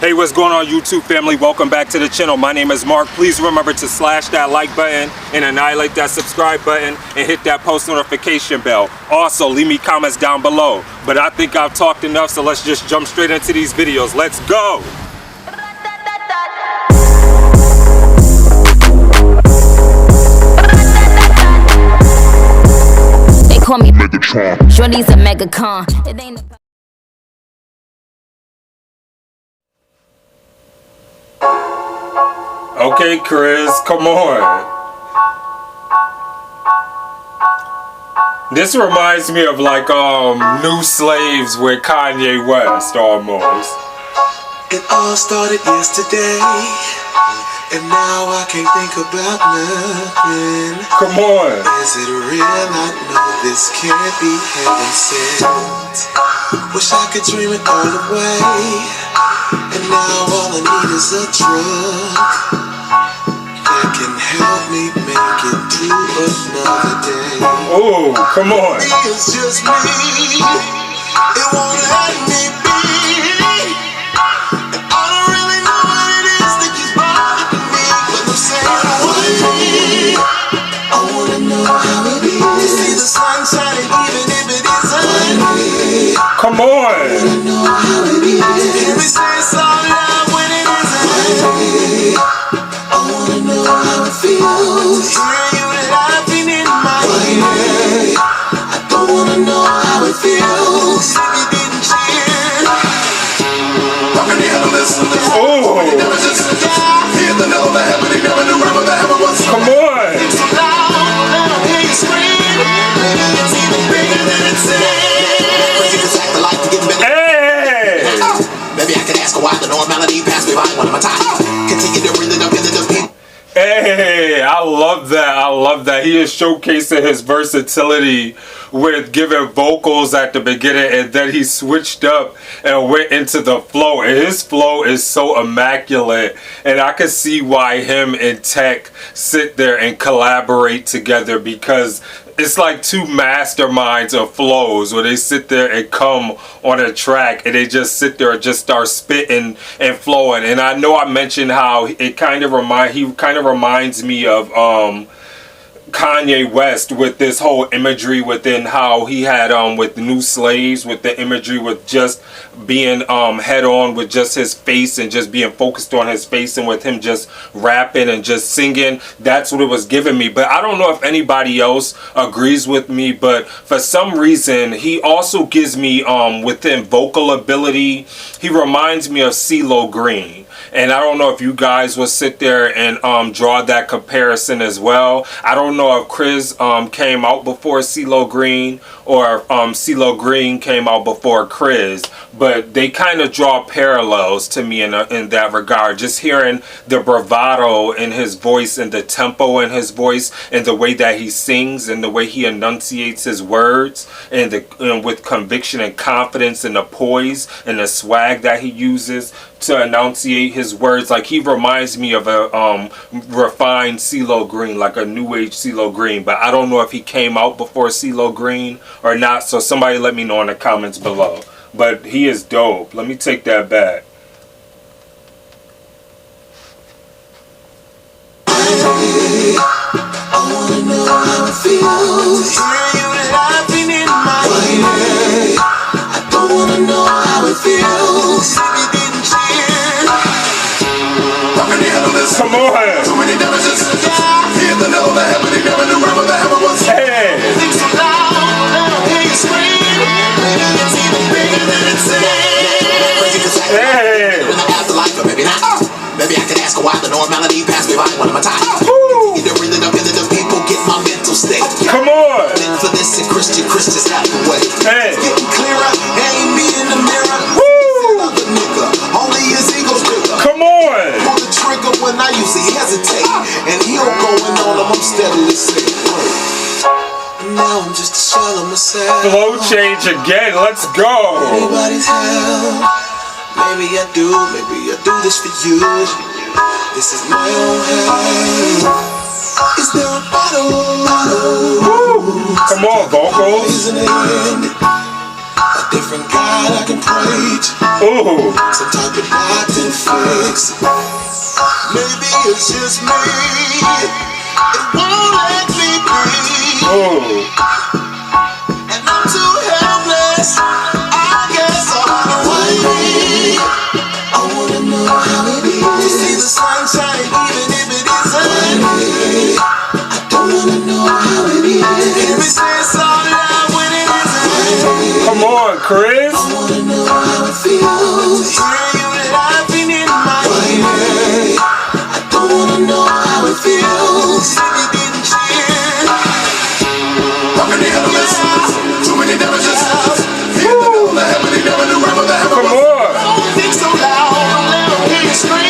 Hey, what's going on, YouTube family? Welcome back to the channel. My name is Mark. Please remember to slash that like button and annihilate that subscribe button and hit that post notification bell. Also, leave me comments down below. But I think I've talked enough, so let's just jump straight into these videos. Let's go! They call me Megatron. Shorty's a megacon. It ain't Okay, Krizz, come on. This reminds me of like New Slaves with Kanye West almost. It all started yesterday, and now I can't think about nothing. Come on. Is it real? I know this can't be heaven sent. Wish I could dream it all away, and now all I need is a drug that can help me make it through another day. Oh, come on. It's just me. It won't let me be. And I don't really know what it is that keeps bothering me, but I'm saying I wanna know how it is to see the sun shining even if it isn't. Come on. I wanna know how it is to hear me say it's all love when it isn't. I wanna know how it feels to hear you laughing in my ear. I don't wanna know how it feels if you didn't cheer. How can you ever listen to this? Oh. When you never just hear the note that happened, you never knew where the heaven was. Come on. It's so loud, I don't hear you scream. Maybe it's even bigger than it seems. Crazy to act the life to get better. Hey. Maybe I could ask her why the normality passed me by one of my time. Continue to breathe it up into the people. Hey, I love that. I love that. He is showcasing his versatility with giving vocals at the beginning, and then he switched up and went into the flow. And his flow is so immaculate. And I can see why him and Tech sit there and collaborate together, because it's like two masterminds of flows where they sit there and come on a track and they just sit there and just start spitting and flowing. And I know I mentioned how he kind of reminds me of Kanye West with this whole imagery within how he had with New Slaves, with the imagery with just being head on with just his face and just being focused on his face, and with him just rapping and just singing. That's what it was giving me. But I don't know if anybody else agrees with me, but for some reason he also gives me within vocal ability, he reminds me of CeeLo Green. And I don't know if you guys will sit there and draw that comparison as well. I don't know if Krizz came out before CeeLo Green, or CeeLo Green came out before Krizz, but they kind of draw parallels to me in that regard. Just hearing the bravado in his voice and the tempo in his voice and the way that he sings and the way he enunciates his words, and with conviction and confidence and the poise and the swag that he uses to enunciate his words. Like, he reminds me of a refined CeeLo Green, like a new age CeeLo Green. But I don't know if he came out before CeeLo Green or not, so somebody let me know in the comments below. But he is dope. Let me take that back. I wanna know how it feels to hear you laughing in my ear. I don't wanna know how it feels if you didn't cheer. How can you handle this? Come on. So many never just hear the note that happened, you never knew where the heaven was. Hey. Things so loud, I don't hear you scream. Maybe it's even bigger than it seems. Hey. In the afterlife, or maybe not. Maybe I could ask her why the normality passed me by one of my time. Either breathe it up into the people, get my mental state. Come on. For this and Christian's halfway. Hey. It's getting clearer, ain't me in the mirror. Woo. Another nigga, only his ego's bigger. Come on. Pull the trigger when I usually hesitate, and he'll go in on him, I'm steadily saying. Now I'm just a shell of myself. Flow change again. Let's go. Anybody's hell. Maybe I do this for you. This is my own hell. Is there a battle? Woo. Come on, vocals. Isn't it? A different God I can pray to. Ooh. Some type of doctrine fix it. Maybe it's just me. It won't let me breathe. Oh. And I'm too helpless. I guess I'll wait. I wanna know how it is to see the sunshine, even if it isn't. I don't wanna know how it is. Can we say it's all love when it isn't? Come on, Krizz. I wanna know how it feels to hear you laughing in my ear. I don't wanna know how it feels if you didn't cheer. How many heavens? Too many damages. Hear the devil, the heavenly devil, the rebel, the heaven. Come on. Don't think so loud, don't let them hear you scream.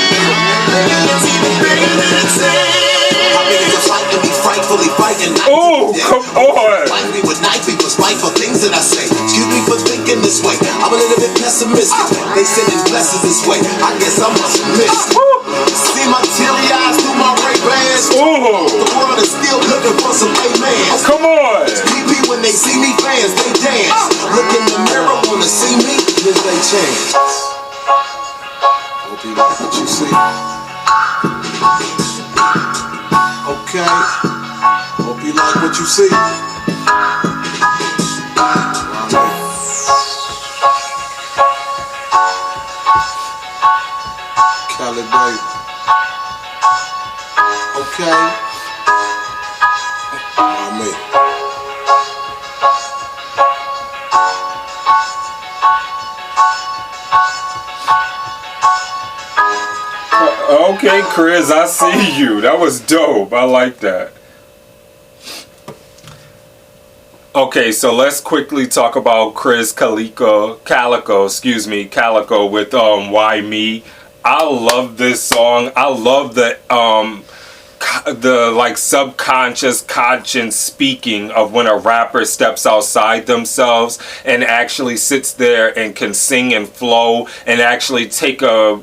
It's even bigger than it seems. How big is a fight to be frightfully fighting? Oh, come on. Fight me with knife, me with spiteful things that I say. Excuse me for thinking this way. I'm a little bit pessimistic. They sending blessings this way. I guess I'm optimistic. See my teary eyes through my Ray-Bans. Ooh. The world is still looking for some amens. Come on. PP when they see me, fans they dance. Look in the mirror, wanna see me, then they change. Hope you like what you see. Okay. Hope you like what you see. Cali baby. Okay. Amen. Okay, Krizz, I see you. That was dope. I like that. Okay, so let's quickly talk about Krizz Kaliko with Why Me. I love this song. I love the like subconscious conscience speaking of when a rapper steps outside themselves and actually sits there and can sing and flow and actually take a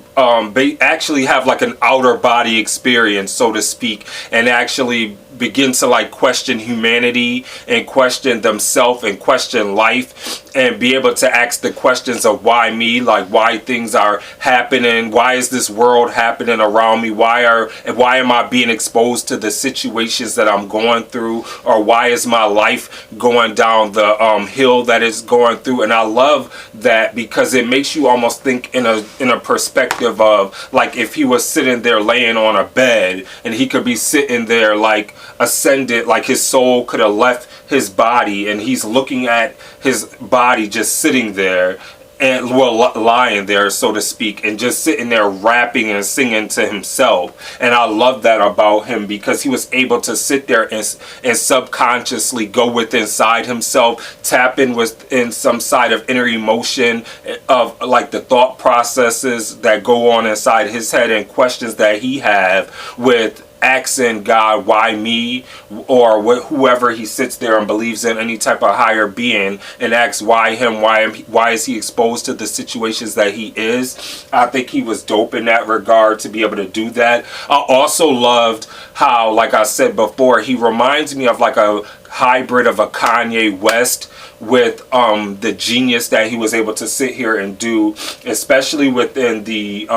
actually have like an outer body experience, so to speak, and actually begin to like question humanity and question themselves and question life and be able to ask the questions of why me, like why things are happening, why is this world happening around me, why am I being exposed to the situations that I'm going through, or why is my life going down the hill that it's going through. And I love that because it makes you almost think in a perspective of like if he was sitting there laying on a bed and he could be sitting there like ascended, like his soul could have left his body and he's looking at his body just sitting there and lying there, so to speak, and just sitting there rapping and singing to himself. And I love that about him because he was able to sit there and subconsciously go within inside himself, tap in within some side of inner emotion of like the thought processes that go on inside his head and questions that he have with asking God, why me, or whoever he sits there and believes in any type of higher being, and asks why him, why is he exposed to the situations that he is. I think he was dope in that regard to be able to do that. I also loved how, like I said before, he reminds me of like a hybrid of a Kanye West with the genius that he was able to sit here and do, especially within the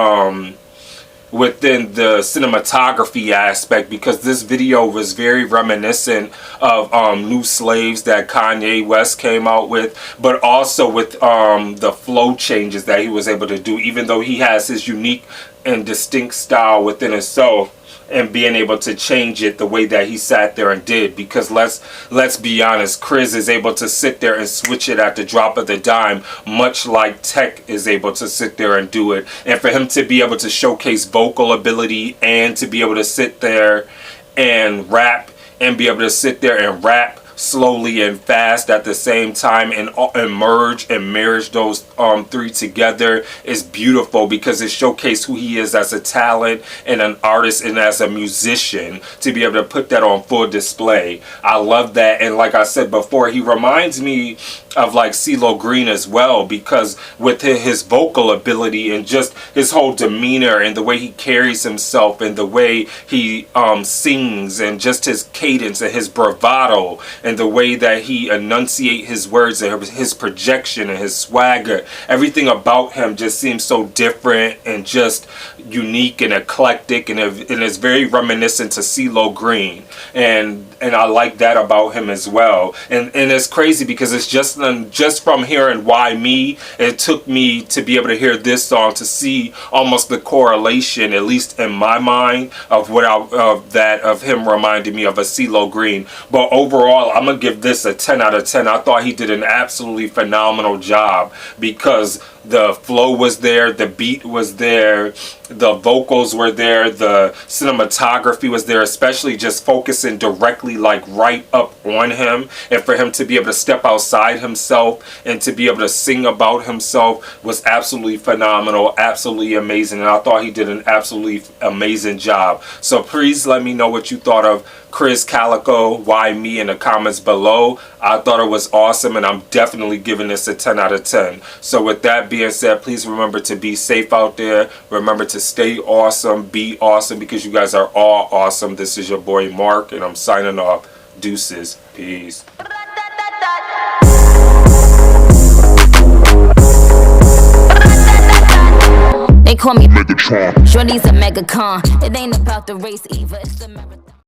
cinematography aspect, because this video was very reminiscent of New Slaves that Kanye West came out with, but also with the flow changes that he was able to do, even though he has his unique and distinct style within himself, and being able to change it the way that he sat there and did. Because let's be honest, Krizz is able to sit there and switch it at the drop of the dime, much like Tech is able to sit there and do it. And for him to be able to showcase vocal ability and to be able to sit there and rap, and be able to sit there and rap slowly and fast at the same time, and merge those three together is beautiful, because it showcased who he is as a talent and an artist and as a musician, to be able to put that on full display. I love that. And like I said before, he reminds me of like CeeLo Green as well, because with his vocal ability and just his whole demeanor and the way he carries himself and the way he sings and just his cadence and his bravado and the way that he enunciate his words and his projection and his swagger. Everything about him just seems so different and just unique and eclectic, and it's very reminiscent to CeeLo Green, and I like that about him as well. And it's crazy because it's just from hearing Why Me, it took me to be able to hear this song to see almost the correlation, at least in my mind, of of him reminding me of a CeeLo Green. But overall, I'm gonna give this a 10 out of 10. I thought he did an absolutely phenomenal job because the flow was there, the beat was there, the vocals were there, the cinematography was there, especially just focusing directly like right up on him, and for him to be able to step outside himself and to be able to sing about himself was absolutely phenomenal, absolutely amazing, and I thought he did an absolutely amazing job. So please let me know what you thought of Krizz Kaliko, Why Me, in the comments below. I thought it was awesome, and I'm definitely giving this a 10 out of 10. So with that being said, please remember to be safe out there. Remember to stay awesome, be awesome, because you guys are all awesome. This is your boy Mark, and I'm signing off. Deuces. Peace. They call me Megatron. Shorty's a mega con. It ain't about the race either, it's the marathon.